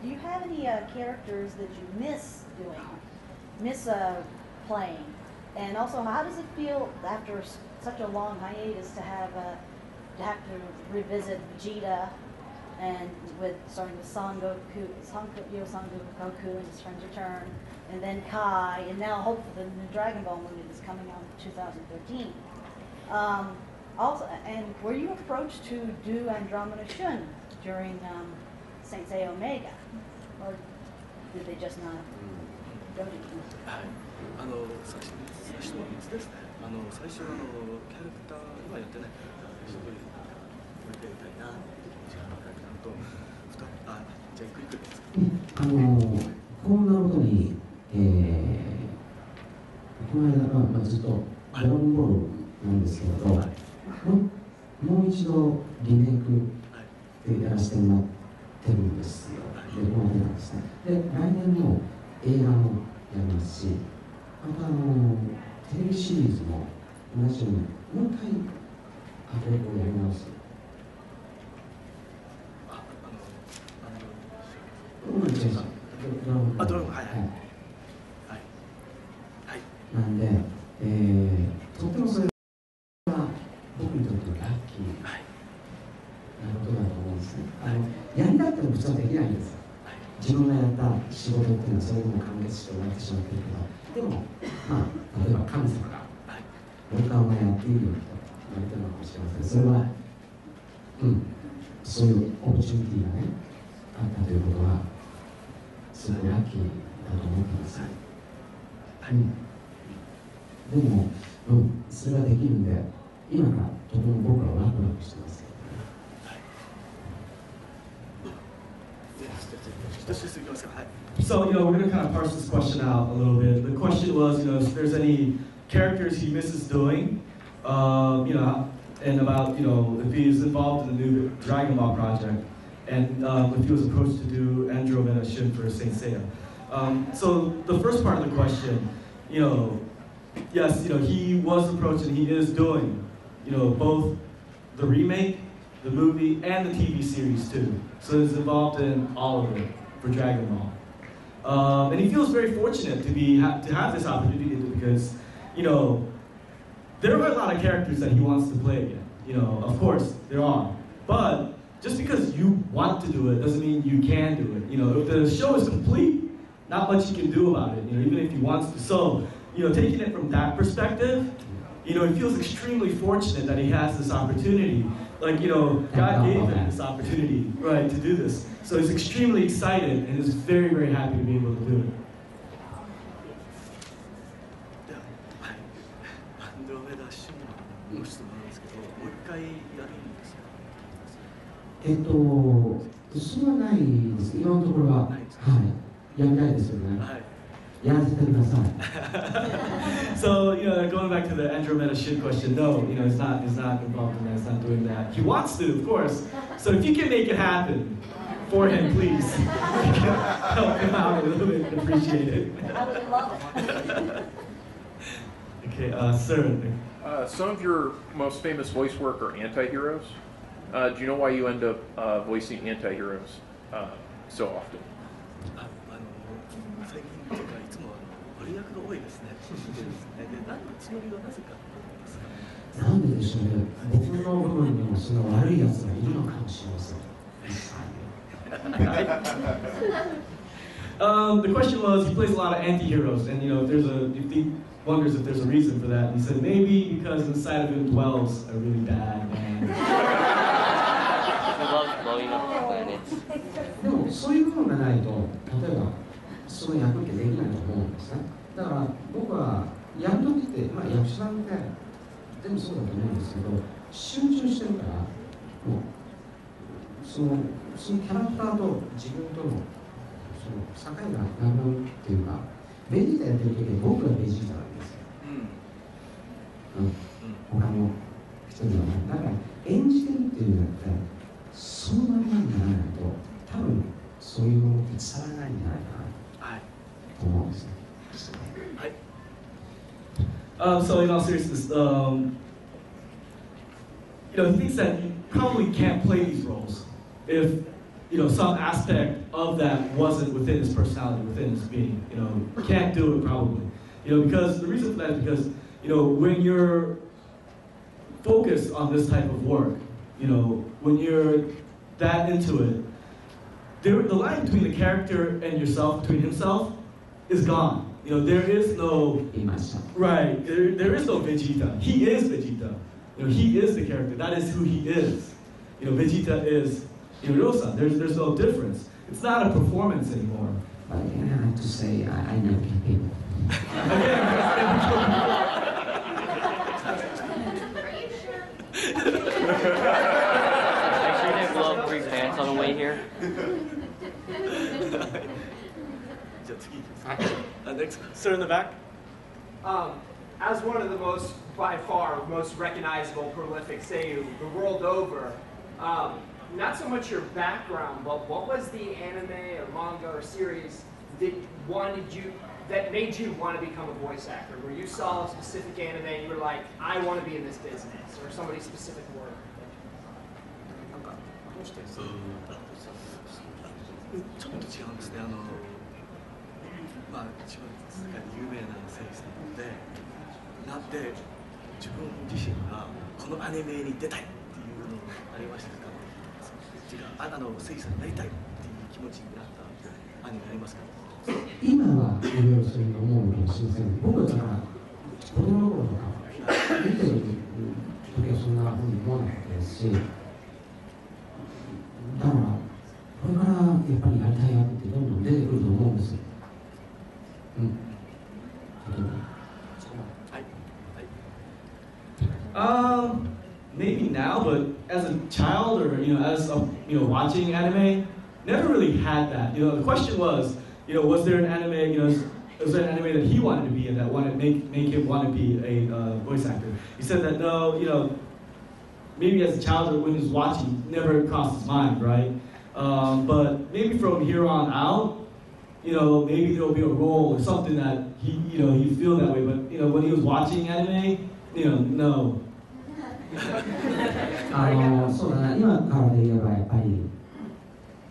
do you have any characters that you miss doing, playing? And also, how does it feel after such a long hiatus to have to revisit Vegeta, and starting with Son Goku and his friends return, and then Kai, and now hopefully the new Dragon Ball movie that's coming out in 2013. Also, and were you approached to do Andromeda Shun during Saint Seiya Omega, or did they just not go to you? 最初の3つですね。最初はキャラクター今やってないすごいこれでやりたいなっていうキャラクターとじゃあゆっくりくですこんなことに、この間、ずっとドラゴンボールなんですけれど、もう一度リメイクでやらせてもらってるんですよ。で、この間なんですね。で、来年も映画もやりますし、またテレビシリーズも同じようにもう一回アフレコをやり直す。なんで、とってもそれは僕にとってのラッキーなことだと思うんですね。やりたくても普通はできないんです。自分がやった仕事っていうのはそれでも完結して終わってしまってるけど、でも、例えば神様が俺がお前やっていいよと言われてるのかもしれません。それは、そういうオプチュニティがね、あったということは、すごいラッキーだと思ってます。でも、それはできるんで、今からとても僕はワクワクしてます。So, we're going to kind of parse this question out a little bit. The question was, if there's any characters he misses doing, and about, if he's involved in the new Dragon Ball project, and if he was approached to do Andromeda Shun for Saint Seiya. So the first part of the question, yes, he was approached and he is doing, both the remake, the movie, and the TV series too. So he's involved in all of it for Dragon Ball. And he feels very fortunate to have this opportunity because, there are a lot of characters that he wants to play again. Of course, there are. But just because you want to do it doesn't mean you can do it. If the show is complete, not much you can do about it, even if he wants to. So, taking it from that perspective, he feels extremely fortunate that he has this opportunity. Like, God gave him this opportunity, right, to do this. So he's extremely excited and is very, very happy to be able to do it. So, それはないです。今のところは、やりたいですよね。やらせてください。So, going back to the Andromeda Shun question, no, he's not involved in that, he's not doing that. He wants to, of course. So if you can make it happen for him, please, help him out a little bit and appreciate it. I would love it. Okay, sir. Some of your most famous voice work are anti-heroes. Do you know why you end up voicing anti-heroes so often? なんででしょうね。僕の部分にもその悪いやつがいるのかもしれません。The question was, he plays a lot of anti-heroes, and if he wonders if there's a reason for that. And he said maybe because inside of him dwells a really bad man. He loves blowing up planets. でもそういう部分がないと、例えばその役ってできないと思うんですね。だから僕はやるときって、役者なんて全部そうだと思うんですけど、集中してるから、もうそのキャラクターと自分との境がなくなるっていうか、ベジータやってるときに僕がベジータなんですよ。他の人にはね。だから演じてるっていうんじゃなくて、そのままにならないと、多分そういうものって伝わらないんじゃないかなと思うんですね。So in all seriousness, he thinks that you probably can't play these roles if some aspect of that wasn't within his personality, within his being. Can't do it probably. Because the reason for that is because, when you're focused on this type of work, when you're that into it, the line between the character and yourself, between himself, is gone. There is no, right, there is no Vegeta. He is Vegeta. He is the character. That is who he is. Vegeta is Ryo-san. There's no difference. It's not a performance anymore. But I have to say, I never can people. Make sure they blow up 3 pants on the way here. じゃあ次いきます。Next, Sir in the back. As one of the most, by far, most recognizable, prolific seiyuu the world over, not so much your background, but what was the anime or manga or series that made you want to become a voice actor? Where you saw a specific anime and you were like, I want to be in this business, or somebody's specific work? ちょっと違うんですね。一番世界で有名な声優さんで、なんで自分自身がこのアニメに出たいっていうのがありましたか？声優さんになりたいっていう気持ちになったアニメありますか？今はいろいろそういうの思うかもしれません。僕はだから子供の頃とか見てる時はそんなふうに思わなかったですし、だからこれからやっぱりやりたい役ってどんどん出てくると思うんですよ。Maybe now, but as a child or as watching anime, never really had that. The question was, was there an anime? Was there an anime that he wanted to be in that wanted make him want to be a voice actor? He said that no, maybe as a child or when he was watching, never crossed his mind, right? But maybe from here on out, maybe there'll be a role or something that he feel that way. But when he was watching anime, no. そうだな、今からで言えばやっぱり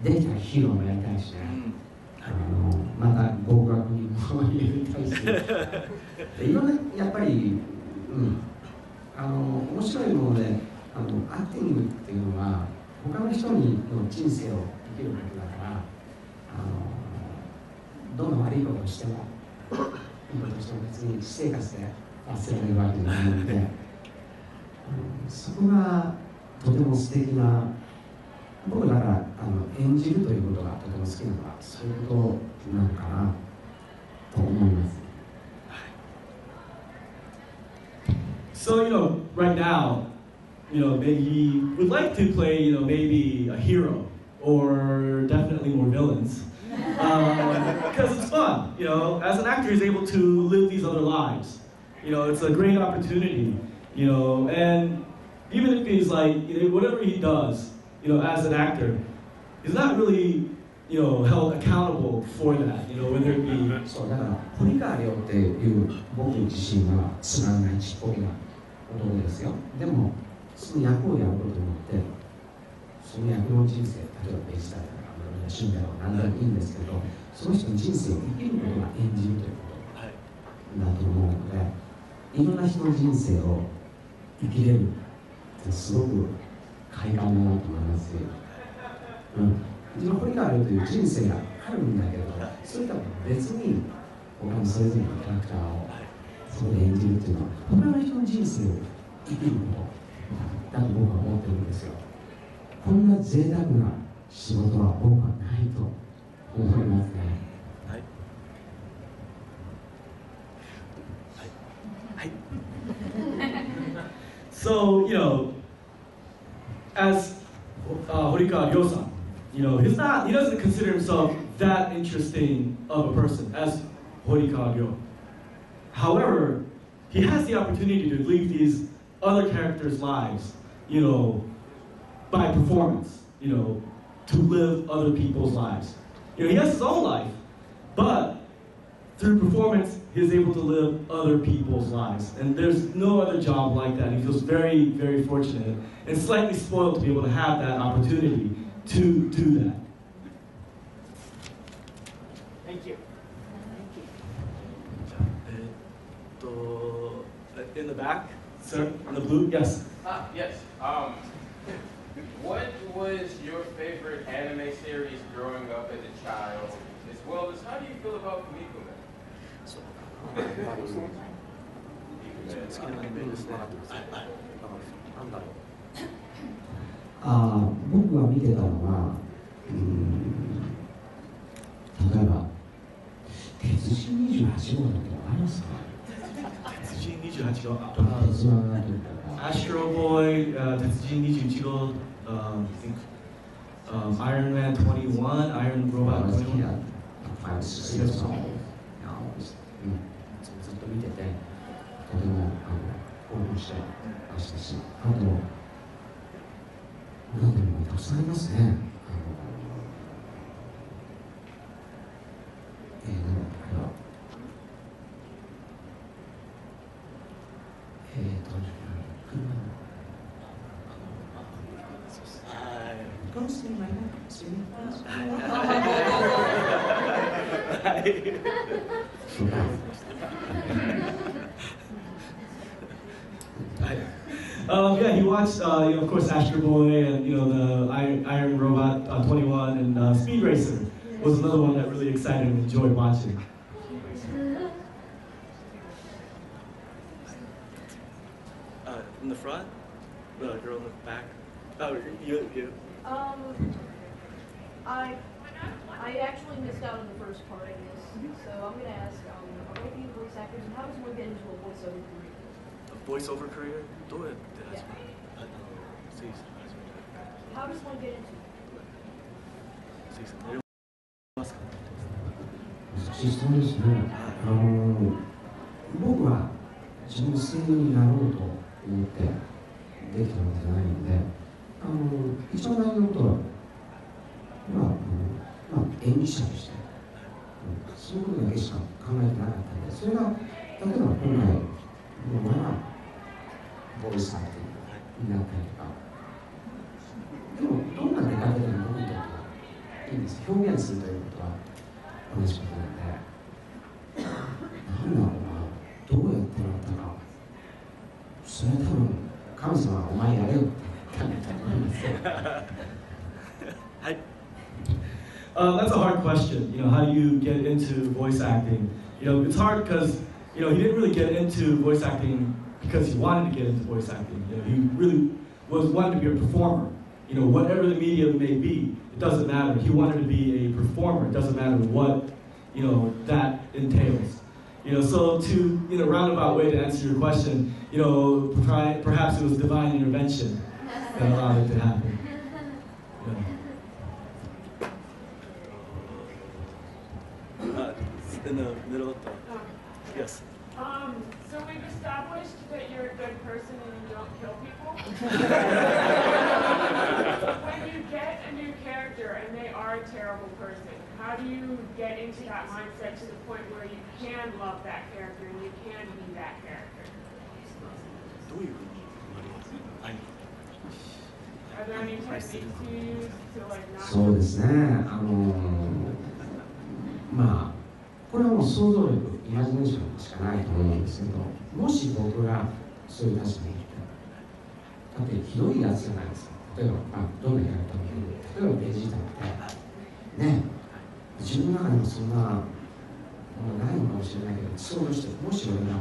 できたらヒーローもやりたいしね、また極楽にもやりたいしいろんなやっぱり、面白いものでアクティングっていうのは他の人の人生を生きることだからどんな悪いことをしてもいいことをしても別に私生活で忘れられるわけじゃないのでそこがとても素敵な僕だから演じるということがとても好きなのはそういうことなのかなと思います。So right now, maybe he would like to play maybe a hero or definitely more villains because it's fun. As an actor, he's able to live these other lives. It's a great opportunity. And even if he's like, whatever he does, as an actor, he's not really, held accountable for that, whether it be. そうだから堀川亮っていう僕自身はつまんないちっぽけな男ですよ。でもその役をやることによってその役の人生、例えばベジターとか死んだとか何でもいいんですけど、その人の人生を生きることが演じるということだと思うので、いろんな人の人生を生きれるってすごく快感だなと思いますし、堀川亮という人生があるんだけれど、それとは別に他のそれぞれのキャラクターをそこで演じるっていうのは他の人の人生を生きることだと僕は思ってるんですよ。こんな贅沢な仕事は僕はないと思いますね。はい。はい。So, as Horikawa Ryo-san, he doesn't consider himself that interesting of a person as Horikawa Ryo. However, he has the opportunity to lead these other characters' lives, by performance, to live other people's lives. He has his own life, but through performance, he's able to live other people's lives. And there's no other job like that. He feels very, very fortunate and slightly spoiled to be able to have that opportunity to do that. in the back, sir, in the blue, yes. Yes. What was your favorite anime series growing up as a child? As well as how do you feel about Kumiko? 好きなアニメですね。なんだろう。僕が見てたのは、例えば鉄人28号だってわかりますか？鉄人28号。鉄腕が出るから。Astro Boy, 鉄人21号、Iron Man 21, Iron Robot 21。ずっと見てて、とても興奮してましたし、あと、なんでもたくさんありますね。なんだっYeah, he watched, of course, Astro Boy and the Iron Robot 21 and Speed Racer was another one that really excited and enjoyed watching. In the front, the girl in the back. Oh, you. I actually missed out on the first part of this, so I'm going to ask, are both of you voice actors, and how does one get into a voiceover career? A voiceover career? どうやって始める？How does one get into it? 寝れますか？難しい質問ですね。僕は自分の声優になろうと思ってできたわけじゃないので、一番大事なことは、演技者として、そういうことだけしか考えてなかったので、それが例えば今回僕はボイスアクティングになったりとか、でもどんな出方でも僕にとってはいいんです。表現するということは同じことなので、なんだろうな、どうやってもらったか、それは多分神様はお前やれよって言ったと思います。はい。That's a hard question. How do you get into voice acting? It's hard because he didn't really get into voice acting because he wanted to get into voice acting. He really wanted to be a performer. Whatever the medium may be, it doesn't matter. He wanted to be a performer. It doesn't matter what that entails. So to roundabout way to answer your question, perhaps it was divine intervention that allowed it to happen. In the middle of the. Yes. So we've established that you're a good person and you don't kill people. When you get a new character and they are a terrible person, how do you get into that mindset to the point where you can love that character and you can be that character? どういう Are there any techniques you use to like not? そうですね。これはもう想像力、イマジネーションしかないと思うんですけど、もし僕がそういう立場にいたら、だってひどいやつじゃないですか。例えば、どんなキャラクターもいる。例えばベジータってね、自分の中にもそんなものないのかもしれないけど、想像して、もし俺が、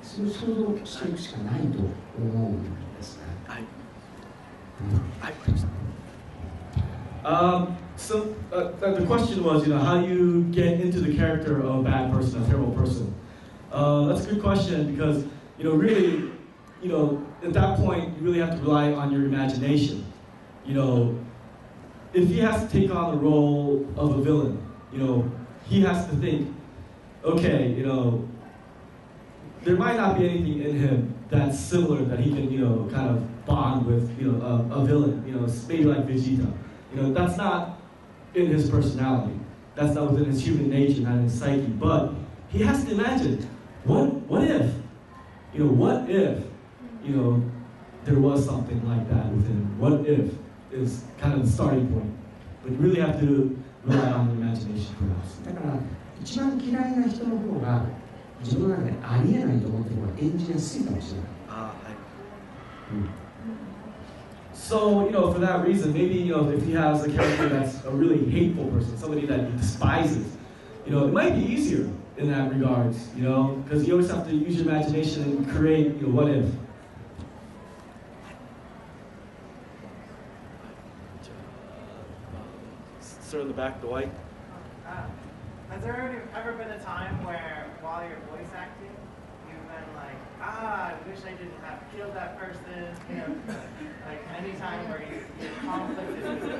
そういう想像していくしかないと思うんですね。はい。So the question was, how do you get into the character of a bad person, a terrible person? That's a good question because, really, at that point, you really have to rely on your imagination. If he has to take on the role of a villain, he has to think, okay, there might not be anything in him that's similar that he can, kind of bond with, a villain, maybe like Vegeta. That's not in his personality. That's not within his human nature, not in his psyche. But he has to imagine, what if, there was something like that within him? What if is kind of the starting point. But you really have to rely on the imagination, perhaps. だから一番嫌いな人の方が自分の中でありえないと思ってる方が演じやすいかもしれない。So, for that reason, maybe, if he has a character that's a really hateful person, somebody that he despises, it might be easier in that regards, because you always have to use your imagination and create, what if. Sir in the back, the white. Has there ever been a time where, while you're voice acting, you've been like, I wish I didn't have killed that person, like any time where you're conflicted with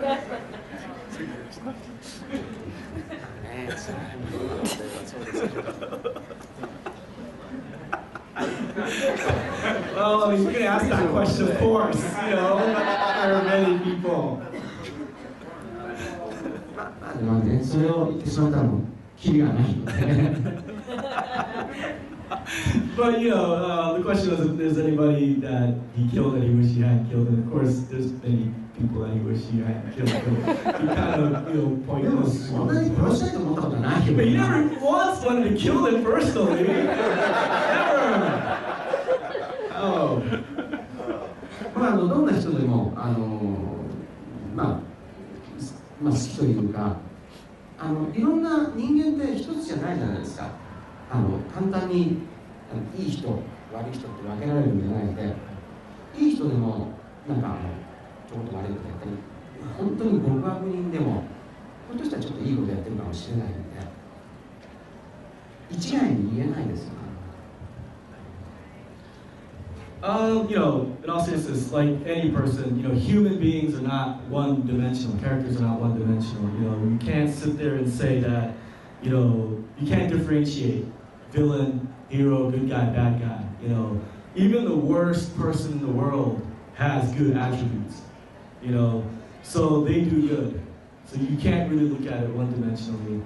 Well, I mean, you can ask that question, of course, there are many people. でもね、それを言ってしまったらもうキリがないので。But the question was if there's anybody that he killed that he wish he hadn't killed, and of course there's many people that he wish he hadn't killed. But he kind of pointless. But he never once wanted to kill them personally. Never. Oh. どんな人でも好きというか、いろんな人間って一つじゃないじゃないですか。簡単にいい人、悪い人って分けられるんじゃないので、いい人でもちょっと悪いことやったり、本当に極悪人でも、ひょっとしたらちょっといいことやってるかもしれないので、一概に言えないですよね。In all seriousness, like any person, human beings are not one-dimensional. Characters are not one-dimensional. You can't sit there and say that, you can't differentiate villain, hero, good guy, bad guy. Even the worst person in the world has good attributes. So they do good. So you can't really look at it one-dimensionally.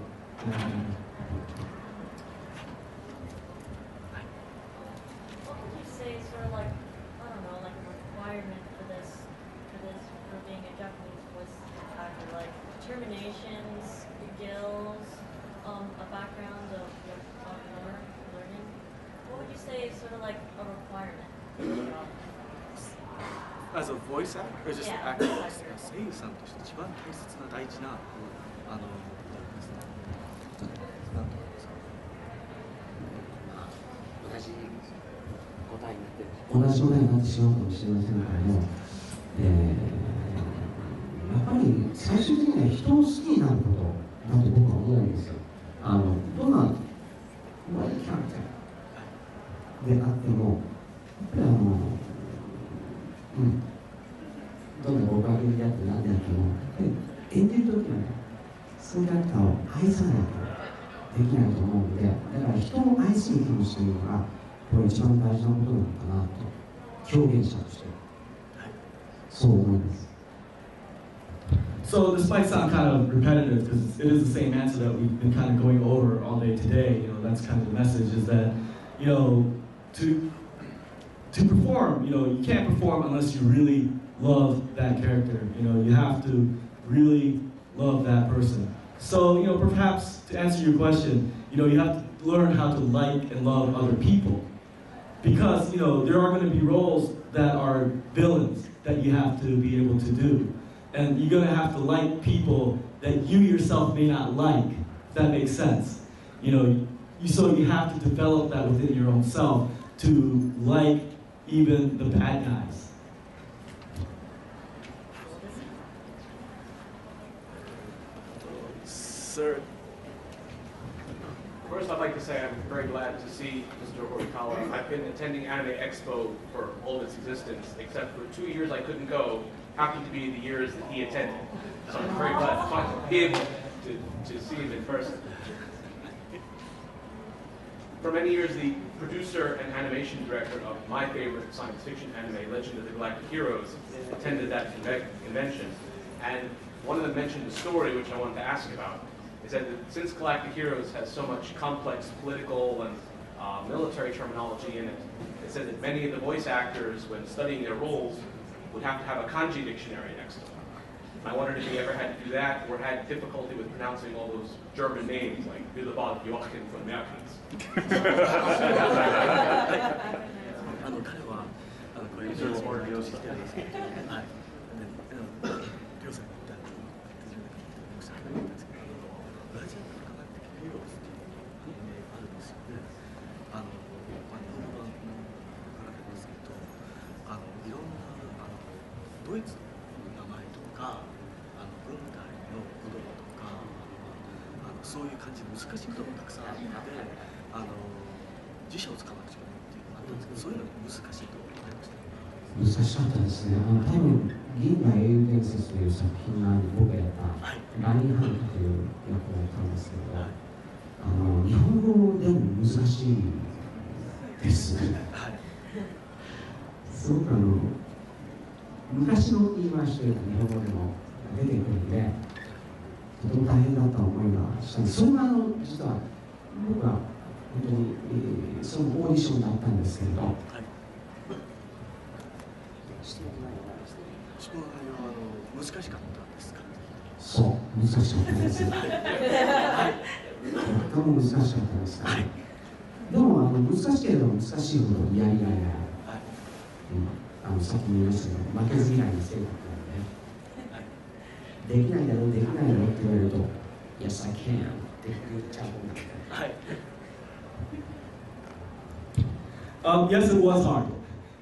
Determinations, skills, a background of learning. What would you say is sort of like a requirement? As a voice actor, or just an actor? 声優さんとして一番大切な大事な同じ答えになってしまうかもしれませんけども、やっぱり最終的には人を好きになることだと僕は思うんですよ。どんな悪いキャラクターであっても、やっぱりどんな極悪人であって何であっても、やっぱり演じるときはね、そのキャラクターを愛さないとできないと思うので、だから人を愛する気持ちというのが、これ一番大事なことなのかなと、表現者として、そう思います。So this might sound kind of repetitive because it is the same answer that we've been kind of going over all day today. That's kind of the message is that, to perform, you can't perform unless you really love that character. You have to really love that person. So, perhaps to answer your question, you have to learn how to like and love other people. Because, there are going to be roles that are villains that you have to be able to do. And you're going to have to like people that you yourself may not like, if that makes sense. So you have to develop that within your own self to like even the bad guys. Sir. First, I'd like to say I'm very glad to see Mr. Horikawa. I've been attending Anime Expo for all of its existence, except for 2 years I couldn't go, happened to be the years that he attended. So I'm very glad to be able to see him in person. For many years, the producer and animation director of my favorite science fiction anime, Legend of the Galactic Heroes, attended that convention. And one of them mentioned a story which I wanted to ask about. He said that since Galactic Heroes has so much complex political and military terminology in it, it said that many of the voice actors, when studying their roles, would have to have a kanji dictionary next to them. I wondered if he ever had to do that or had difficulty with pronouncing all those German names like Billabong Joachim von Merkens. 彼はこれ以上を利用してるんですけど、はい。で、りょうさんに言ったら、申し訳ないんですけど、ブラジルの科学的ヒーローズっていうアニメあるんですよね。日本版から出ますけど、いろんなドイツの名前とか、軍隊の言葉とか、そういう感じで難しいことがたくさんあるので、辞書を使わなくちゃいけないっていうのがあったんですけど、そういうの難しいと思いました。難しかったですね。多分銀河英雄伝説という作品が僕がやったラインハントという役をやったんですけど、日本語でも難しいですね。すごく昔の言い回しというか日本語でも出てくるんで、とても大変だった思いがしたんです。それが実は僕は本当に、そのオーディションだったんですけれど、質問の内容は難しかったんですか？そう、難しかったです。とても難しかったです。でも難しければ難しいほどやりがいがある。さっきも言いましたけど、負けず嫌いな性格なので、できないだろう、できないだろうって言われると、Yes, I can って言っちゃうもんで。はい。Yes, it was hard.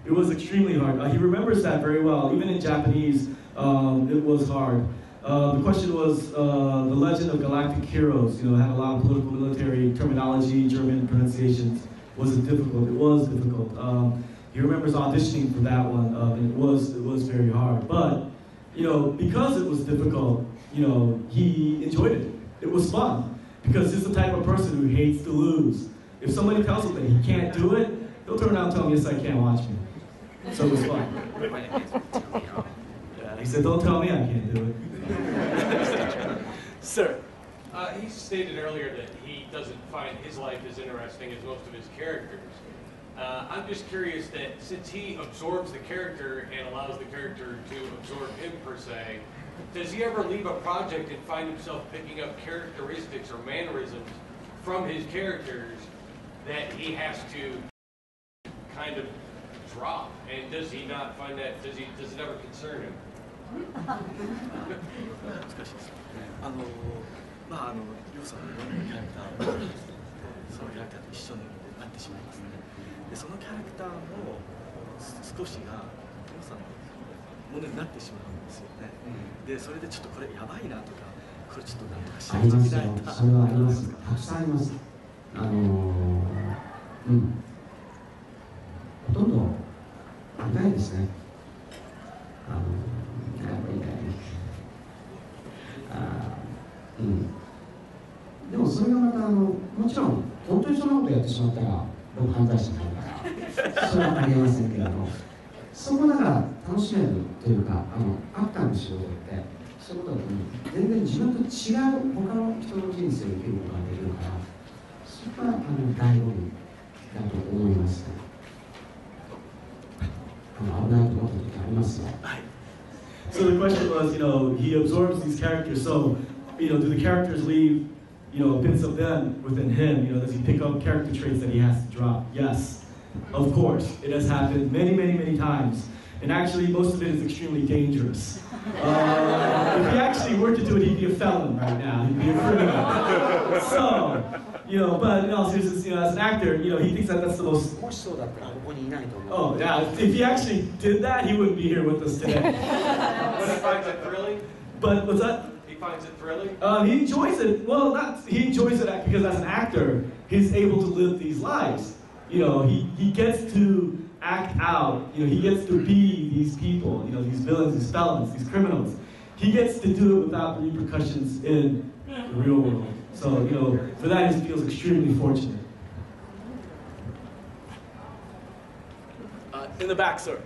It was extremely hard. He remembers that very well. Even in Japanese, it was hard. The question was the legend of galactic heroes. You know, had a lot of political, military terminology, German pronunciations. Was it difficult? It was difficult. He remembers auditioning for that one, and it was very hard. But you know, because it was difficult, you know, he enjoyed it. It was fun because he's the type of person who hates to lose. If somebody tells him that he can't do it, he'll turn around and tell him, "Yes, I can. Watch me." So it was fun. He said, "Don't tell me I can't do it." Sir. He stated earlier that he doesn't find his life as interesting as most of his characters. I'm just curious that since he absorbs the character and allows the character to absorb him per se, does he ever leave a project and find himself picking up characteristics or mannerisms from his characters that he has to kind of drop? And does he not find that, does it ever concern him? 難しいです。りょうさんの読んだキャラクターもそのキャラクターと一緒になってしまいますね。で、そのキャラクターも少しがりょうさんのものになってしまうんですよね。で、それでちょっとこれやばいなとか、これちょっとなんとかしないといけないな。それはあります。たくさんあります。ほとんどないですね。でもそれがまたもちろん本当にそんなことやってしまったら僕犯罪者になるからそれはありえませんけれども、そこだから楽しめるというかアクターの仕事ってそういうことだと全然自分と違う他の人の人生を生きることができるからそこは醍醐味だと思いますね。危ないと思った時ありますよ。So the question was, you know, he absorbs these characters. So, you know, do the characters leave, you know, bits of them within him? You know, does he pick up character traits that he has to drop? Yes, of course. It has happened many, many, many times. And actually, most of it is extremely dangerous. If he actually were to do it, he'd be a felon right now. He'd be a criminal. So, you know, but in all seriousness, you know, as an actor, you know, he thinks that that's the most. Oh, yeah. If he actually did that, he wouldn't be here with us today. But he finds it thrilling? But what's that? He finds it thrilling? He enjoys it. Well, he enjoys it because as an actor, he's able to live these lives. You know, he gets to act out. You know, he gets to be these people. You know, these villains, these felons, these criminals. He gets to do it without the repercussions in the real world. So, you know, for that he feels extremely fortunate. In the back, sir.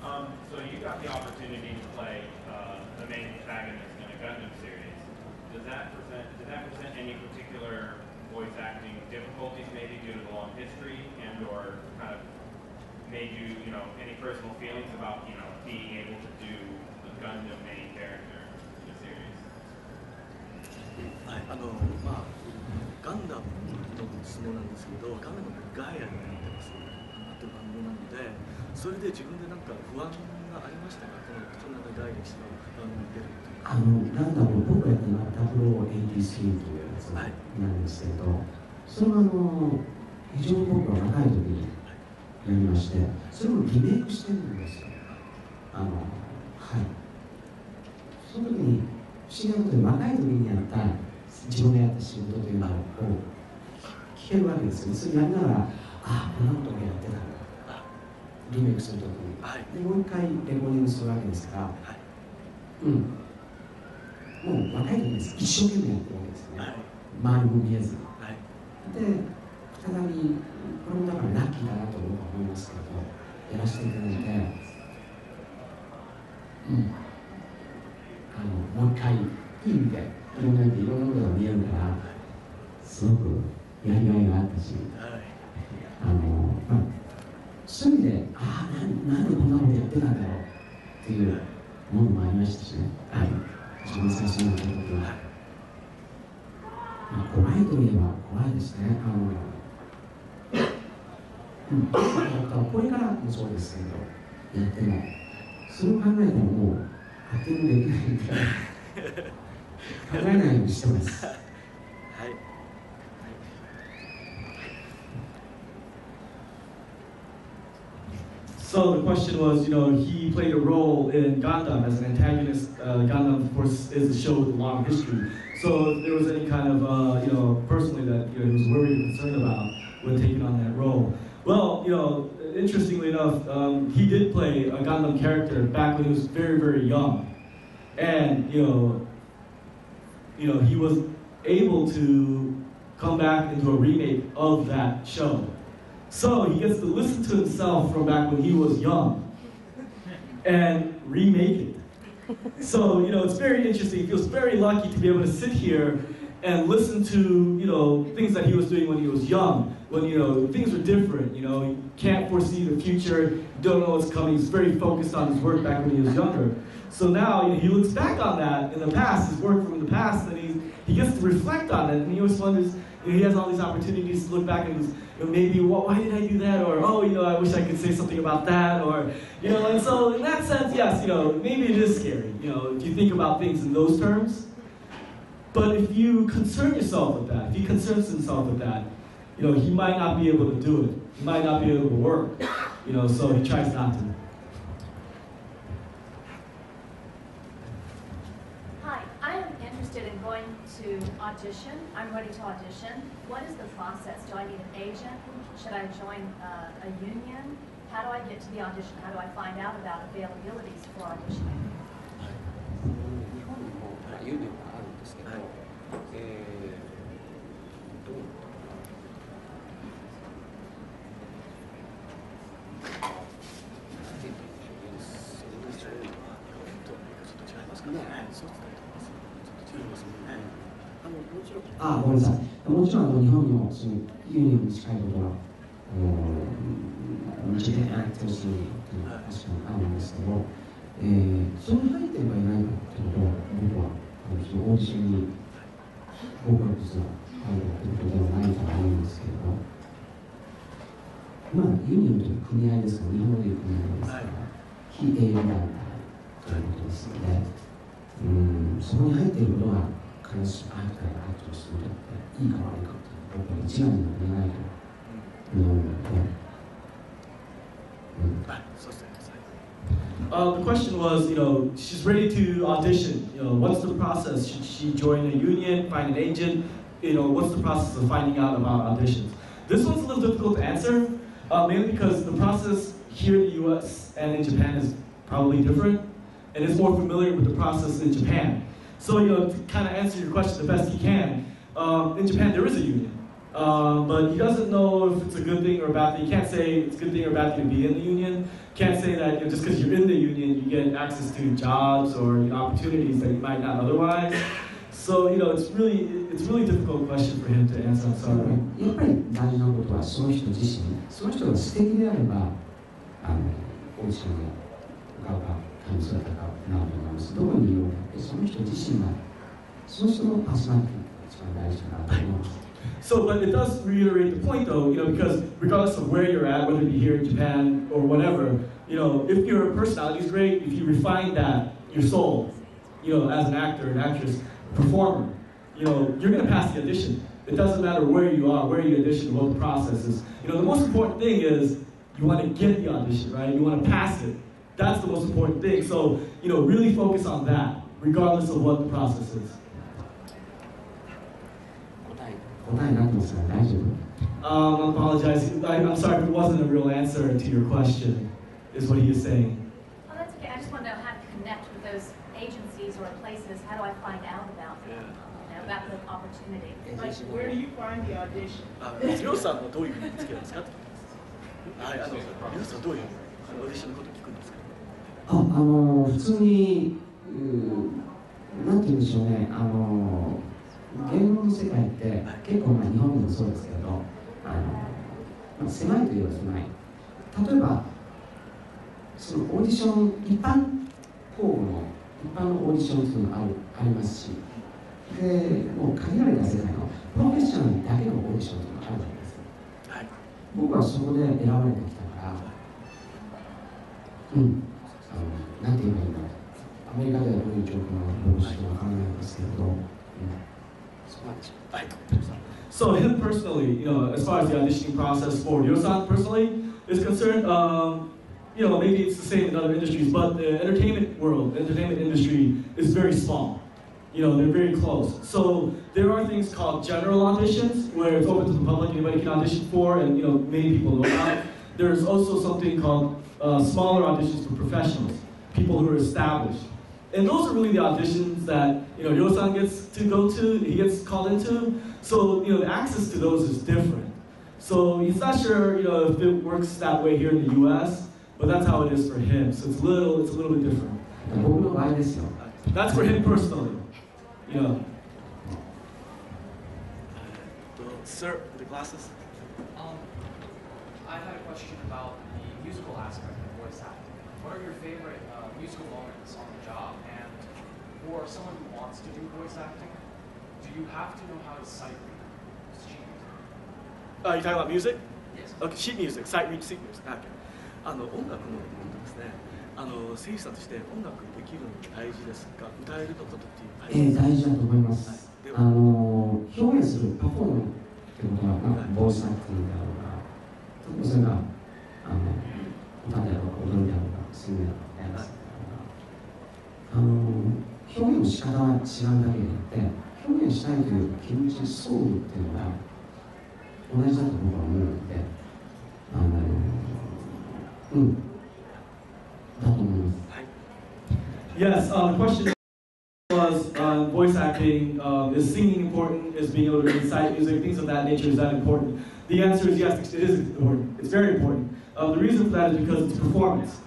So you got the opportunity to play the main protagonist in a Gundam series. Does that present any particular voice acting difficulties, maybe due to the long history, and/or kind of made you, you know, any personal feelings about, you know, being able to do the Gundam main character in the series? はい、まあガンダムの質問なんですけど、ガンダムのガイアになってます。なってる番組なので、それで自分でなんか不安がありましたが、このそんなガイアにして番組に出るっていう。ガンダム僕がやってるのは0083というやつなんですけど、それは非常に僕は若い時にやりまして、それをリメイクしてるんですよ。はい。その時に不思議なことに若い時にやった自分がやった仕事というのを聞けるわけですよね。それやりながら、ああ、こんなことをやってたんだ。リメイクする時に。で、もう一回レコーディングするわけですから、もう若い時です。一生懸命やってるわけですよね。周りも見えずに。で、再び、これもだからラッキーだなと僕は思いますけど、やらせていただいて、もう一回、いい意味で、いろんな意味でいろんなことが見えるから、すごくやりがいがあったし、そういう意味で、なんでこんなことやってたんだろうっていうものもありましたしね。一番最初にやった時は、怖いといえば怖いですね。これからもそうですけど、やっても、それを考えたらもう、勝手にできないんで、考えないようにしてます。So the question was, he played a role in Gundam as an antagonist. Gundam, of course, is a show with a long history. So if there was any kind of, personally that he was worried or concerned about when taking on that role. Well, interestingly enough, he did play a Gundam character back when he was very, very young. And, he was able to come back into a remake of that show. So he gets to listen to himself from back when he was young and remake it. So, it's very interesting. He feels very lucky to be able to sit here and listen to, things that he was doing when he was young, when, things were different, he can't foresee the future, don't know what's coming. He's very focused on his work back when he was younger. So now, he looks back on that in the past, his work from the past, and he gets to reflect on it, and he always wonders, he has all these opportunities to look back and goes, maybe, why did I do that? Or, I wish I could say something about that. Or, and so in that sense, yes, maybe it is scary, if you think about things in those terms. But if you concern yourself with that, if he concerns himself with that, he might not be able to do it. He might not be able to work, so he tries not to. Hi, I am interested in going to audition. I'm ready to audition. What is the process? Do I need an agent? Should I join a union? How do I get to the audition? How do I find out about availabilities for auditioning? 日本にもユニオンがあるんですけど、ごめんなさい。もちろん日本にもそのユニオンに近いことは、ジェネアクティブスユニオンっていうのが確かにあるんですけど、その入ってればいないかっていうことは、僕はそのオーディションに合格する入るっていうことではないと思うんですけど、ユニオンという組合ですから、日本でいう組合ですから、非営利団体ということですので、そこに入っていることが必ずしも入ったり入ってますので、いいか悪いかっていうのは一概には言えないと思うので。The question was, she's ready to audition. What's the process? Should she join a union, find an agent? What's the process of finding out about auditions? This one's a little difficult to answer, mainly because the process here in the U.S. and in Japan is probably different, and it's more familiar with the process in Japan. So, to kind of answer your question the best he can, in Japan there is a union, but he doesn't know if it's a good thing or a bad thing. He can't say it's a good thing or a bad thing to be in the union. Can't say that just because you're in the union you get access to jobs or opportunities that you might not otherwise. So, it's really difficult question for him to answer. I'm sorry. やっぱり大事なことはその人自身、その人が素敵であればオーディション伺うか感じだったかなと思います。どこにいるのかってその人自身がその人のパーソナリティが一番大事かなと思います。So, but it does reiterate the point, though, because regardless of where you're at, whether it be here in Japan or whatever, if your personality is great, if you refine that, your soul, as an actor, an actress, performer, you're going to pass the audition. It doesn't matter where you are, where you audition, what the process is. The most important thing is you want to get the audition, right? You want to pass it. That's the most important thing. So, really focus on that, regardless of what the process is. I apologize. I'm sorry if it wasn't a real answer to your question, is what he is saying. Oh, that's okay. I just want to know how to connect with those agencies or places. How do I find out about them, about the opportunity? Like, where do you find the audition? りょうさんはどういうふうに見つけるんですか？はい、りょうさんどういうオーディションのことを聞くんですか？普通に、なんて言うんでしょうね、芸能の世界って結構日本でもそうですけど、狭いといえば狭い。例えばそのオーディション一般のオーディションというのがありますし、でもう限られた世界のプロフェッショナルだけのオーディションというのがあるわけです。はい、僕はそこで選ばれてきたから、なんて言えばいいんだろう。アメリカではどういう状況なのか僕はちょっとわからないんですけれど。So him personally, as far as the auditioning process for Ryo-san personally is concerned, maybe it's the same in other industries, but the entertainment industry is very small. They're very close. So there are things called general auditions where it's open to the public, anybody can audition for, and many people know about. There's also something called smaller auditions for professionals, people who are established. And those are really the auditions that Ryo-san gets to go to, he gets called into. So the access to those is different. So he's not sure if it works that way here in the U.S., but that's how it is for him. So it's a little bit different. That's for him personally. Sir, the glasses. I had a question about the musical aspect of voice acting. What are your favorite musical moments on the job? And for someone who wants to do voice acting, do you have to know how to sight read sheet music? You talking about music? Yes. Okay, sheet music, sight read sheet music. Okay. 音楽のですね。声優さんとして音楽できるの大事ですか？歌えることっていう大事だと思います。表現するパフォーマンスってことは、ボイスアクティングであろうが、それが歌であろうが踊りであろうが、スイングであろうが、表現の仕方は違うだけであって、表現したいという気持ち、ソウルっていうのが同じだと僕は思うので、だと思います。Yes, the question was voice acting, is singing important, is being able to recite music, things of that nature, is that important? The answer is yes, it is important. It's very important. The reason for that is because it's performance.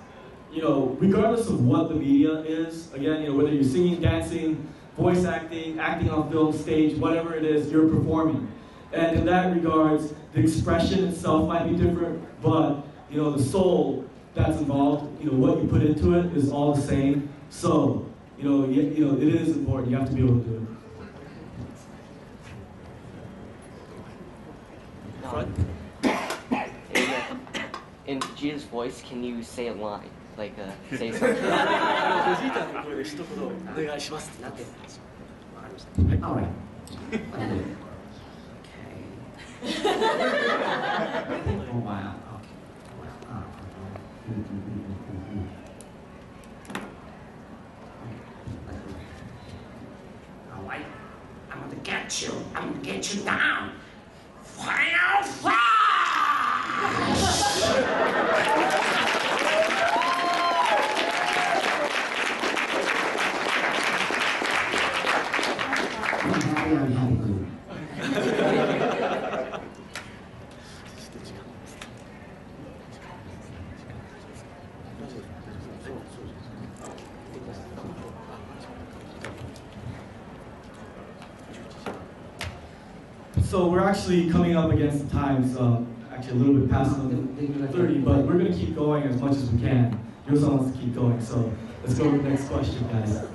Regardless of what the media is, again, whether you're singing, dancing, voice acting, acting on film, stage, whatever it is, you're performing. And in that regards, the expression itself might be different, but the soul that's involved, what you put into it is all the same. So, it is important. You have to be able to do it. In Vegeta's voice, can you say a line? Like, say something? Vegeta の声で一言お願いしますってなってるんですよ。わかりました。はい。Oh, wow. All right, I'm gonna get you. I'm gonna get you down. Fire, fire! So we're actually coming up against the times, actually a little bit past 30, but we're going to keep going as much as we can. Ryo-san wants to keep going, so let's go to the next question, guys.